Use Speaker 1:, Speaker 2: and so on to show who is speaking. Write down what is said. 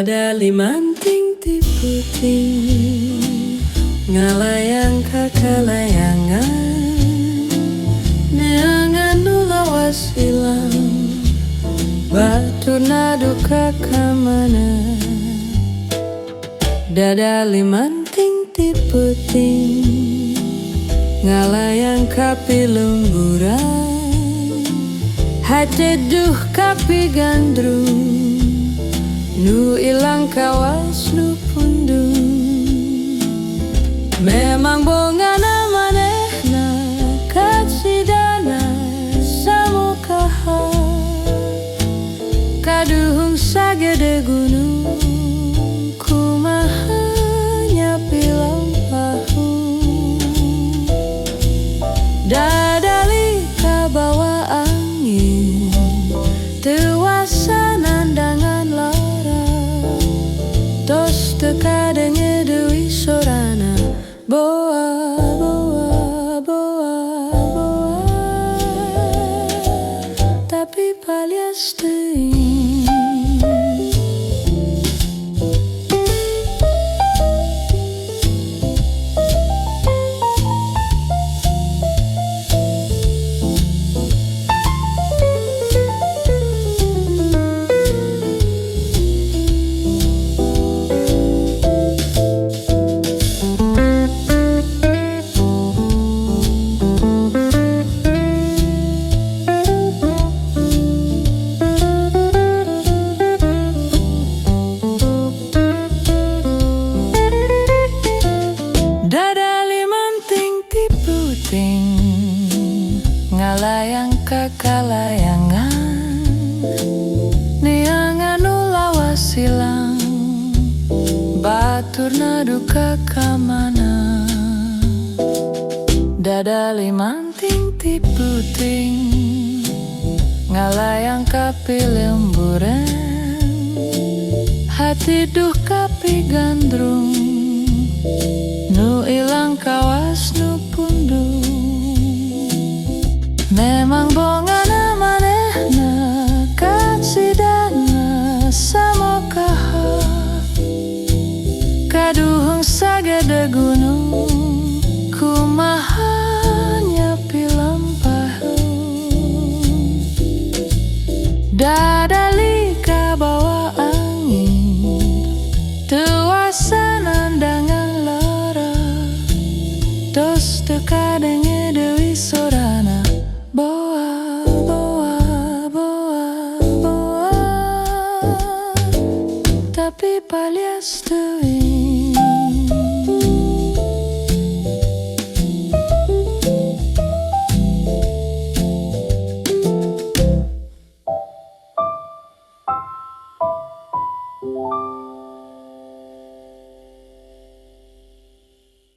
Speaker 1: Dada limanting ti puting ngalayang kakalayangan neangan nulawas ilang batu naduka kamana. Dada limanting ti puting ngalayang kapi lemburan hati duh kapi gandrung nu ilang kawas nu pundung. Memang bongana manehna katsidana samukaha kaduhung sagede gunung kumaha nyapi lampahu. Dadali kabawa angin teuasa nandangan lara tos teka dengi dewi sorana boa boa boa boa tapi palias teuing. Ngalayang kakalayangan neangan ulawas silang batur naduka kamana. Dada limanting ti puting ngalayang kapi lemburan hati duh kapi gandrung nu ilang kawas nu pundung. Memang bongana manehna katsidana samokaha kaduhung sagede gunung kumaha nyapi lampahu. Dadali kabawa angin teuasa nandangan lara tos teka dengi dewi sorana boa boa boa boa tapi palias teuing.